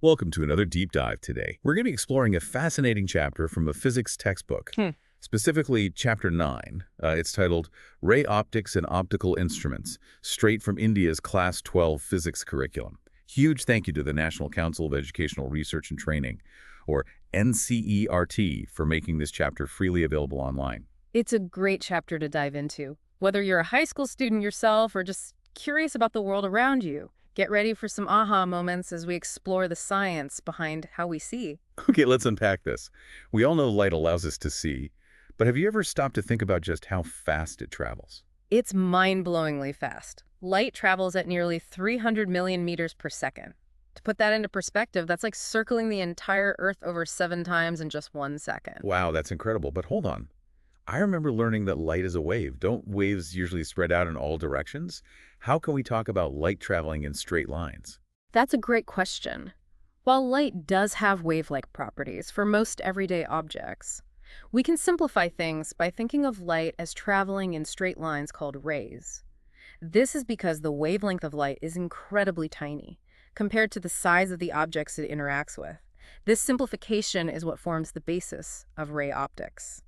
Welcome to another deep dive today. We're going to be exploring a fascinating chapter from a physics textbook, Hmm. specifically Chapter 9. It's titled Ray Optics and Optical Instruments, straight from India's Class 12 physics curriculum. Huge thank you to the National Council of Educational Research and Training, or NCERT, for making this chapter freely available online. It's a great chapter to dive into. Whether you're a high school student yourself or just curious about the world around you, get ready for some aha moments as we explore the science behind how we see. Okay, let's unpack this. We all know light allows us to see, but have you ever stopped to think about just how fast it travels? It's mind-blowingly fast. Light travels at nearly 300 million meters per second. To put that into perspective, that's like circling the entire Earth over 7 times in just 1 second. Wow, that's incredible. But hold on. I remember learning that light is a wave. Don't waves usually spread out in all directions? How can we talk about light traveling in straight lines? That's a great question. While light does have wave-like properties for most everyday objects, we can simplify things by thinking of light as traveling in straight lines called rays. This is because the wavelength of light is incredibly tiny compared to the size of the objects it interacts with. This simplification is what forms the basis of ray optics.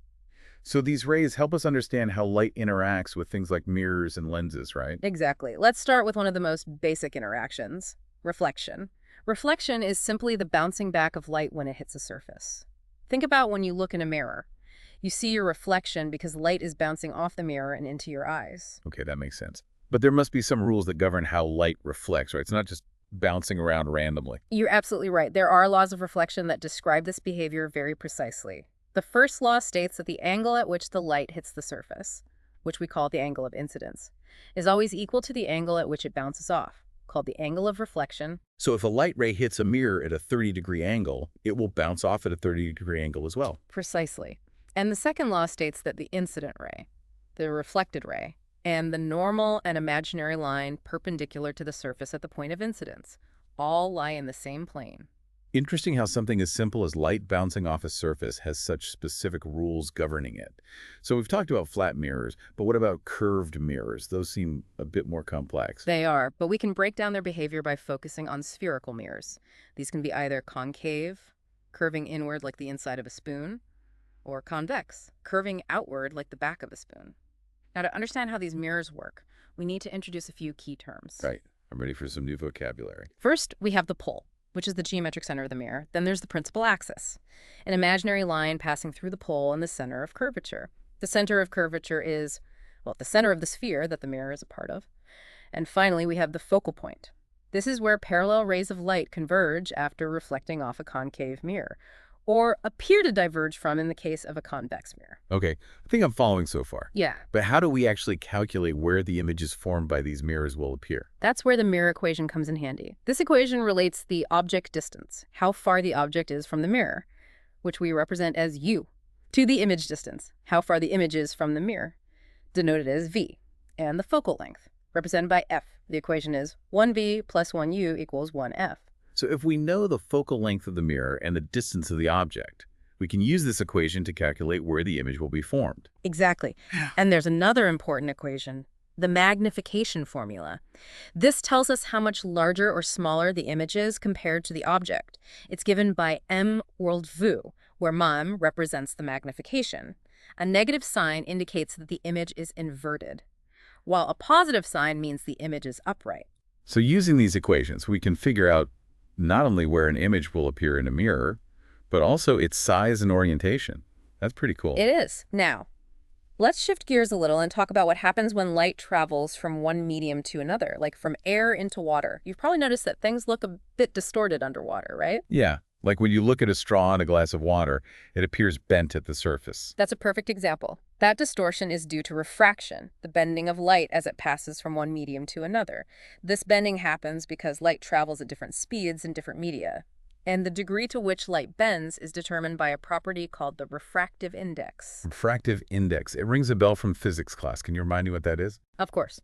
So these rays help us understand how light interacts with things like mirrors and lenses, right? Exactly. Let's start with one of the most basic interactions, reflection. Reflection is simply the bouncing back of light when it hits a surface. Think about when you look in a mirror. You see your reflection because light is bouncing off the mirror and into your eyes. Okay, that makes sense. But there must be some rules that govern how light reflects, right? It's not just bouncing around randomly. You're absolutely right. There are laws of reflection that describe this behavior very precisely. The first law states that the angle at which the light hits the surface, which we call the angle of incidence, is always equal to the angle at which it bounces off, called the angle of reflection. So if a light ray hits a mirror at a 30-degree angle, it will bounce off at a 30-degree angle as well. Precisely. And the second law states that the incident ray, the reflected ray, and the normal and imaginary line perpendicular to the surface at the point of incidence all lie in the same plane. Interesting how something as simple as light bouncing off a surface has such specific rules governing it. So we've talked about flat mirrors, but what about curved mirrors? Those seem a bit more complex. They are, but we can break down their behavior by focusing on spherical mirrors. These can be either concave, curving inward like the inside of a spoon, or convex, curving outward like the back of a spoon. Now, to understand how these mirrors work, we need to introduce a few key terms. Right. I'm ready for some new vocabulary. First, we have the pole, which is the geometric center of the mirror. Then there's the principal axis, an imaginary line passing through the pole and the center of curvature. The center of curvature is, well, the center of the sphere that the mirror is a part of. And finally, we have the focal point. This is where parallel rays of light converge after reflecting off a concave mirror, or appear to diverge from in the case of a convex mirror. Okay, I think I'm following so far. Yeah, But how do we actually calculate where the images formed by these mirrors will appear? that's where the mirror equation comes in handy. This equation relates the object distance, how far the object is from the mirror, which we represent as u, to the image distance, how far the image is from the mirror, denoted as v, and the focal length, represented by f. The equation is 1v plus 1u equals 1f. So if we know the focal length of the mirror and the distance of the object, we can use this equation to calculate where the image will be formed. Exactly. And there's another important equation, the magnification formula. This tells us how much larger or smaller the image is compared to the object. It's given by m world vu, where m represents the magnification. A negative sign indicates that the image is inverted, while a positive sign means the image is upright. So using these equations, we can figure out not only where an image will appear in a mirror, but also its size and orientation. That's pretty cool. It is. Now, let's shift gears a little and talk about what happens when light travels from one medium to another, like from air into water. You've probably noticed that things look a bit distorted underwater, right? Yeah, like when you look at a straw in a glass of water, it appears bent at the surface. That's a perfect example. That distortion is due to refraction, the bending of light as it passes from one medium to another. This bending happens because light travels at different speeds in different media. And the degree to which light bends is determined by a property called the refractive index. Refractive index. It rings a bell from physics class. Can you remind me what that is? Of course.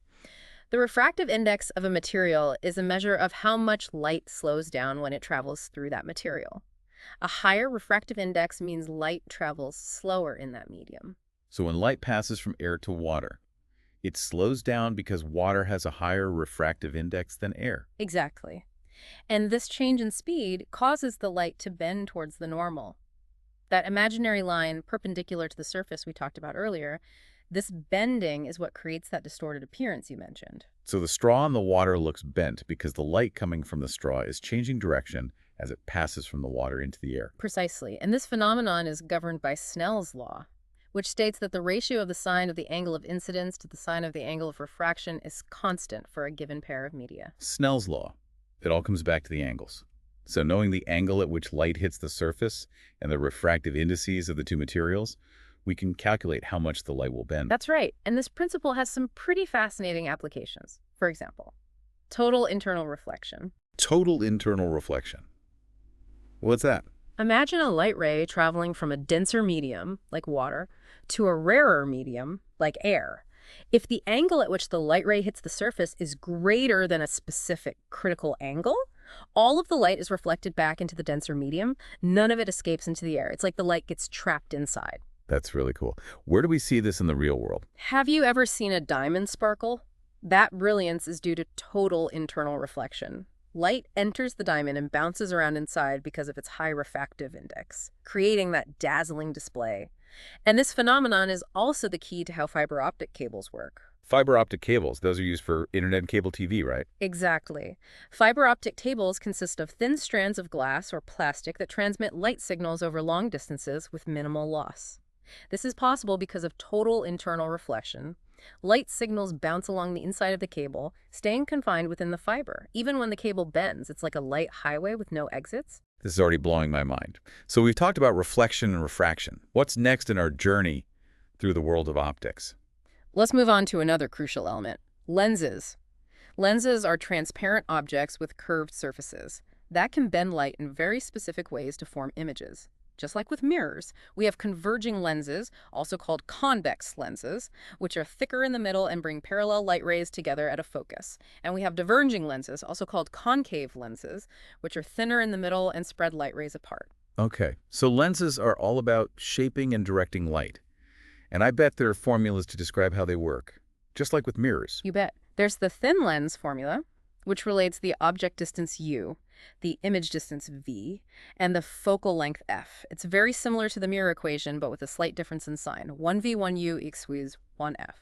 The refractive index of a material is a measure of how much light slows down when it travels through that material. A higher refractive index means light travels slower in that medium. So when light passes from air to water, it slows down because water has a higher refractive index than air. Exactly. And this change in speed causes the light to bend towards the normal. That imaginary line perpendicular to the surface we talked about earlier, this bending is what creates that distorted appearance you mentioned. So the straw in the water looks bent because the light coming from the straw is changing direction as it passes from the water into the air. Precisely. And this phenomenon is governed by Snell's law, which states that the ratio of the sine of the angle of incidence to the sine of the angle of refraction is constant for a given pair of media. Snell's law. It all comes back to the angles. So knowing the angle at which light hits the surface and the refractive indices of the two materials, we can calculate how much the light will bend. That's right. And this principle has some pretty fascinating applications. For example, total internal reflection. Total internal reflection. What's that? Imagine a light ray traveling from a denser medium, like water, to a rarer medium, like air. If the angle at which the light ray hits the surface is greater than a specific critical angle, all of the light is reflected back into the denser medium. None of it escapes into the air. It's like the light gets trapped inside. That's really cool. Where do we see this in the real world? Have you ever seen a diamond sparkle? That brilliance is due to total internal reflection. Light enters the diamond and bounces around inside because of its high refractive index, creating that dazzling display. And this phenomenon is also the key to how fiber optic cables work. Fiber optic cables, those are used for internet and cable TV, right? Exactly. Fiber optic cables consist of thin strands of glass or plastic that transmit light signals over long distances with minimal loss. This is possible because of total internal reflection. Light signals bounce along the inside of the cable, staying confined within the fiber. Even when the cable bends, it's like a light highway with no exits. This is already blowing my mind. So we've talked about reflection and refraction. What's next in our journey through the world of optics? Let's move on to another crucial element, lenses. Lenses are transparent objects with curved surfaces that can bend light in very specific ways to form images. Just like with mirrors, we have converging lenses, also called convex lenses, which are thicker in the middle and bring parallel light rays together at a focus. And we have diverging lenses, also called concave lenses, which are thinner in the middle and spread light rays apart. Okay, so lenses are all about shaping and directing light. And I bet there are formulas to describe how they work, just like with mirrors. You bet. There's the thin lens formula, which relates the object distance u, the image distance v, and the focal length f. It's very similar to the mirror equation, but with a slight difference in sign. 1v, 1u equals 1f.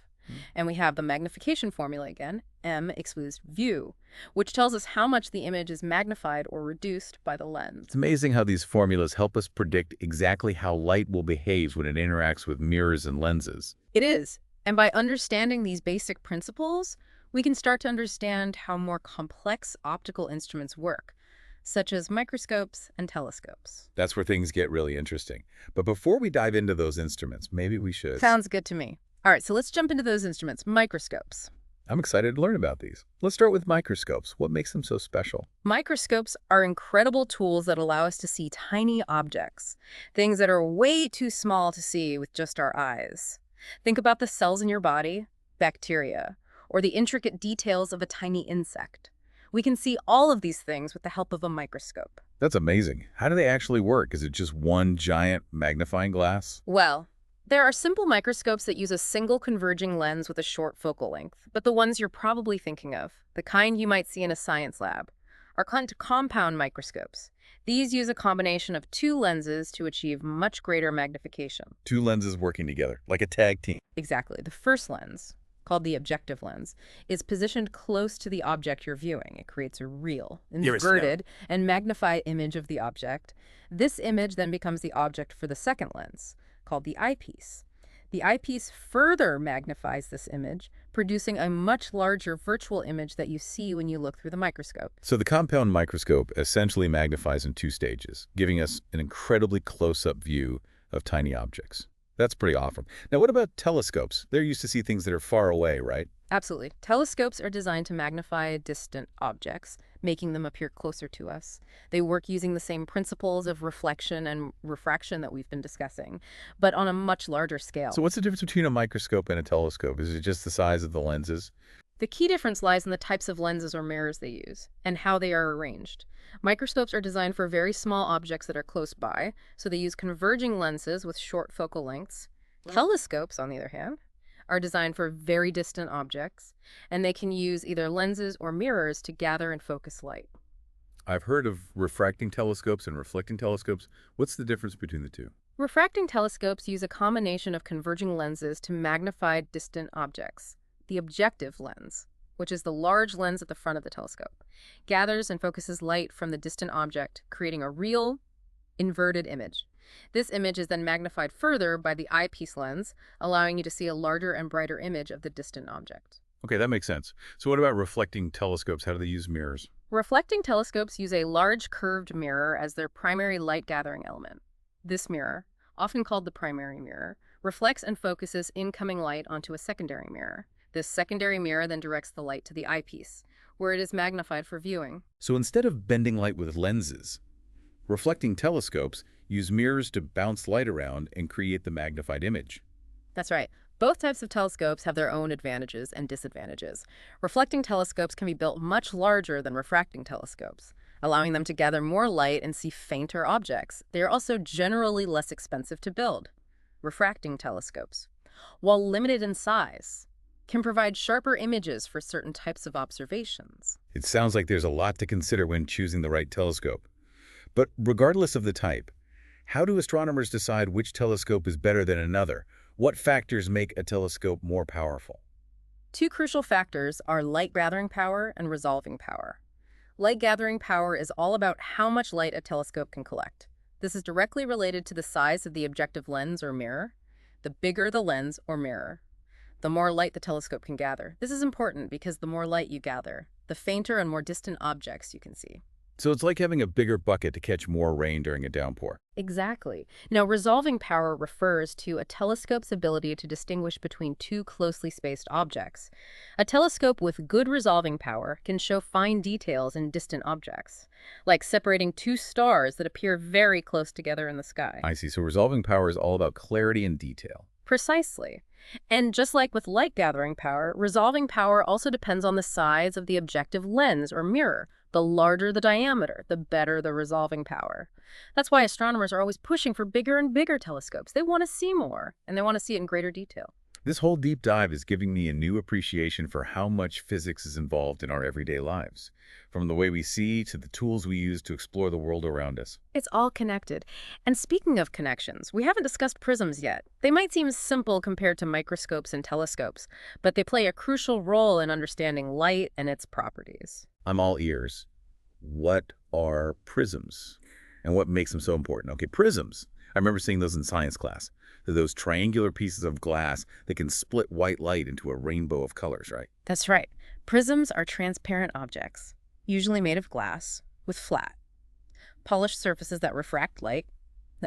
And we have the magnification formula again, m equals view, which tells us how much the image is magnified or reduced by the lens. It's amazing how these formulas help us predict exactly how light will behave when it interacts with mirrors and lenses. It is. And by understanding these basic principles, we can start to understand how more complex optical instruments work, such as microscopes and telescopes. That's where things get really interesting. But before we dive into those instruments, maybe we should... Sounds good to me. All right, so let's jump into those instruments, microscopes. I'm excited to learn about these. Let's start with microscopes. What makes them so special? Microscopes are incredible tools that allow us to see tiny objects, things that are way too small to see with just our eyes. Think about the cells in your body, bacteria, or the intricate details of a tiny insect. We can see all of these things with the help of a microscope. That's amazing. How do they actually work? Is it just one giant magnifying glass? Well, there are simple microscopes that use a single converging lens with a short focal length, but the ones you're probably thinking of, the kind you might see in a science lab, are compound microscopes. These use a combination of two lenses to achieve much greater magnification. Two lenses working together, like a tag team. Exactly. The first lens, called the objective lens, is positioned close to the object you're viewing. It creates a real, inverted, and magnified image of the object. This image then becomes the object for the second lens, called the eyepiece. The eyepiece further magnifies this image, producing a much larger virtual image that you see when you look through the microscope. So the compound microscope essentially magnifies in two stages, giving us an incredibly close-up view of tiny objects. That's pretty awesome. Now, what about telescopes? They're used to see things that are far away, right? Absolutely. Telescopes are designed to magnify distant objects, making them appear closer to us. They work using the same principles of reflection and refraction that we've been discussing, but on a much larger scale. So what's the difference between a microscope and a telescope? Is it just the size of the lenses? The key difference lies in the types of lenses or mirrors they use and how they are arranged. Microscopes are designed for very small objects that are close by, so they use converging lenses with short focal lengths. Telescopes, on the other hand, are designed for very distant objects, and they can use either lenses or mirrors to gather and focus light. I've heard of refracting telescopes and reflecting telescopes. What's the difference between the two? Refracting telescopes use a combination of converging lenses to magnify distant objects. The objective lens, which is the large lens at the front of the telescope, gathers and focuses light from the distant object, creating a real, inverted image. This image is then magnified further by the eyepiece lens, allowing you to see a larger and brighter image of the distant object. Okay, that makes sense. So what about reflecting telescopes? How do they use mirrors? Reflecting telescopes use a large curved mirror as their primary light-gathering element. This mirror, often called the primary mirror, reflects and focuses incoming light onto a secondary mirror. This secondary mirror then directs the light to the eyepiece, where it is magnified for viewing. So instead of bending light with lenses, reflecting telescopes use mirrors to bounce light around and create the magnified image. That's right. Both types of telescopes have their own advantages and disadvantages. Reflecting telescopes can be built much larger than refracting telescopes, allowing them to gather more light and see fainter objects. They are also generally less expensive to build. Refracting telescopes, while limited in size, can provide sharper images for certain types of observations. It sounds like there's a lot to consider when choosing the right telescope. But regardless of the type, how do astronomers decide which telescope is better than another? What factors make a telescope more powerful? Two crucial factors are light-gathering power and resolving power. Light-gathering power is all about how much light a telescope can collect. This is directly related to the size of the objective lens or mirror. The bigger the lens or mirror, the more light the telescope can gather. This is important because the more light you gather, the fainter and more distant objects you can see. So it's like having a bigger bucket to catch more rain during a downpour. Exactly. Now, resolving power refers to a telescope's ability to distinguish between two closely spaced objects. A telescope with good resolving power can show fine details in distant objects, like separating two stars that appear very close together in the sky. I see. So resolving power is all about clarity and detail. Precisely. And just like with light-gathering power, resolving power also depends on the size of the objective lens or mirror. The larger the diameter, the better the resolving power. That's why astronomers are always pushing for bigger and bigger telescopes. They want to see more, and they want to see it in greater detail. This whole deep dive is giving me a new appreciation for how much physics is involved in our everyday lives, from the way we see to the tools we use to explore the world around us. It's all connected. And speaking of connections, we haven't discussed prisms yet. They might seem simple compared to microscopes and telescopes, but they play a crucial role in understanding light and its properties. I'm all ears. What are prisms? And what makes them so important? Okay, prisms. I remember seeing those in science class. They're those triangular pieces of glass that can split white light into a rainbow of colors, right? That's right. Prisms are transparent objects, usually made of glass, with flat, polished surfaces that refract light.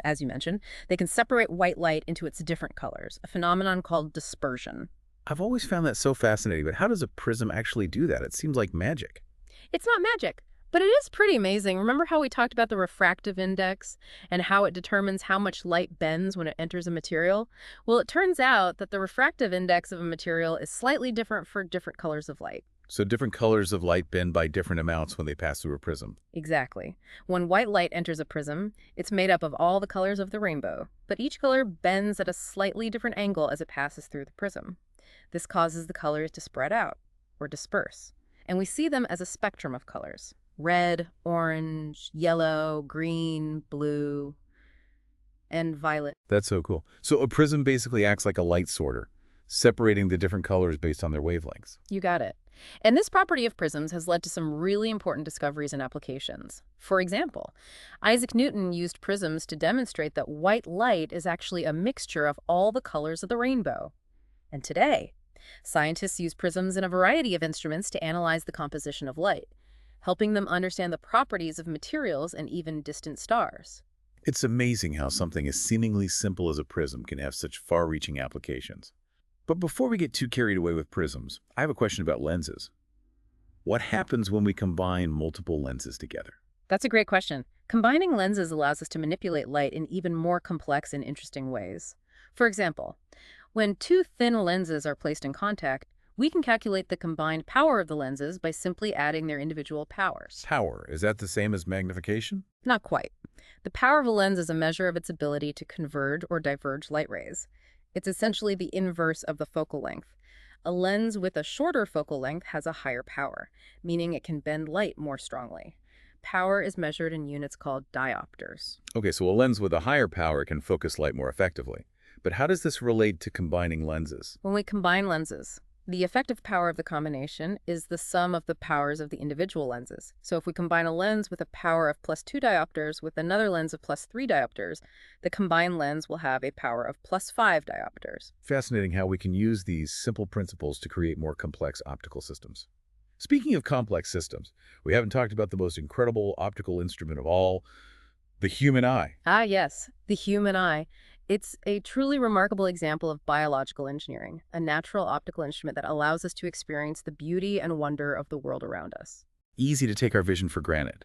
As you mentioned, they can separate white light into its different colors, a phenomenon called dispersion. I've always found that so fascinating, but how does a prism actually do that? It seems like magic. It's not magic, but it is pretty amazing. Remember how we talked about the refractive index and how it determines how much light bends when it enters a material? Well, it turns out that the refractive index of a material is slightly different for different colors of light. So different colors of light bend by different amounts when they pass through a prism. Exactly. When white light enters a prism, it's made up of all the colors of the rainbow, but each color bends at a slightly different angle as it passes through the prism. This causes the colors to spread out, or disperse, and we see them as a spectrum of colors. Red, orange, yellow, green, blue, and violet. That's so cool. So a prism basically acts like a light sorter, separating the different colors based on their wavelengths. You got it. And this property of prisms has led to some really important discoveries and applications. For example, Isaac Newton used prisms to demonstrate that white light is actually a mixture of all the colors of the rainbow. And today, scientists use prisms in a variety of instruments to analyze the composition of light, helping them understand the properties of materials and even distant stars. It's amazing how something as seemingly simple as a prism can have such far-reaching applications. But before we get too carried away with prisms, I have a question about lenses. What happens when we combine multiple lenses together? That's a great question. Combining lenses allows us to manipulate light in even more complex and interesting ways. For example, when two thin lenses are placed in contact, we can calculate the combined power of the lenses by simply adding their individual powers. Power, is that the same as magnification? Not quite. The power of a lens is a measure of its ability to converge or diverge light rays. It's essentially the inverse of the focal length. A lens with a shorter focal length has a higher power, meaning it can bend light more strongly. Power is measured in units called diopters. Okay, so a lens with a higher power can focus light more effectively. But how does this relate to combining lenses? When we combine lenses, the effective power of the combination is the sum of the powers of the individual lenses. So if we combine a lens with a power of +2 diopters with another lens of +3 diopters, the combined lens will have a power of +5 diopters. Fascinating how we can use these simple principles to create more complex optical systems. Speaking of complex systems, we haven't talked about the most incredible optical instrument of all, the human eye. Ah, yes, the human eye. It's a truly remarkable example of biological engineering, a natural optical instrument that allows us to experience the beauty and wonder of the world around us. Easy to take our vision for granted.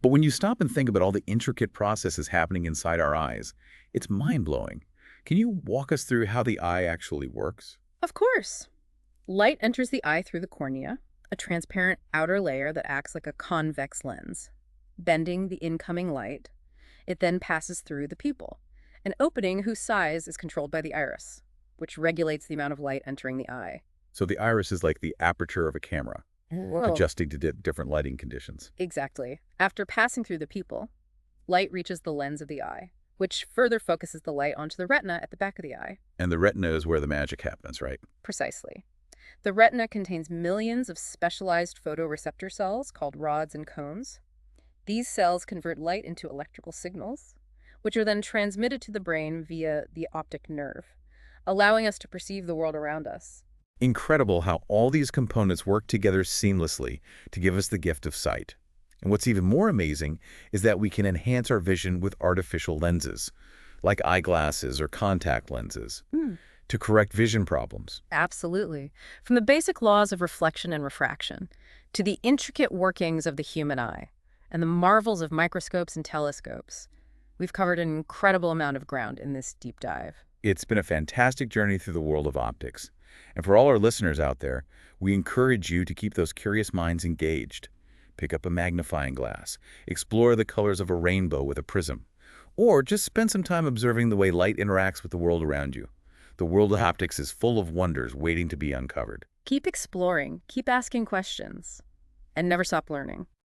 But when you stop and think about all the intricate processes happening inside our eyes, it's mind-blowing. Can you walk us through how the eye actually works? Of course. Light enters the eye through the cornea, a transparent outer layer that acts like a convex lens. Bending the incoming light, it then passes through the pupil, an opening whose size is controlled by the iris, which regulates the amount of light entering the eye. So the iris is like the aperture of a camera, Whoa. adjusting to different lighting conditions. Exactly. After passing through the pupil, light reaches the lens of the eye, which further focuses the light onto the retina at the back of the eye. And the retina is where the magic happens, right? Precisely. The retina contains millions of specialized photoreceptor cells called rods and cones. These cells convert light into electrical signals, which are then transmitted to the brain via the optic nerve, allowing us to perceive the world around us. Incredible how all these components work together seamlessly to give us the gift of sight. And what's even more amazing is that we can enhance our vision with artificial lenses, like eyeglasses or contact lenses, to correct vision problems. Absolutely. From the basic laws of reflection and refraction to the intricate workings of the human eye and the marvels of microscopes and telescopes, we've covered an incredible amount of ground in this deep dive. It's been a fantastic journey through the world of optics. And for all our listeners out there, we encourage you to keep those curious minds engaged. Pick up a magnifying glass, explore the colors of a rainbow with a prism, or just spend some time observing the way light interacts with the world around you. The world of optics is full of wonders waiting to be uncovered. Keep exploring, keep asking questions, and never stop learning.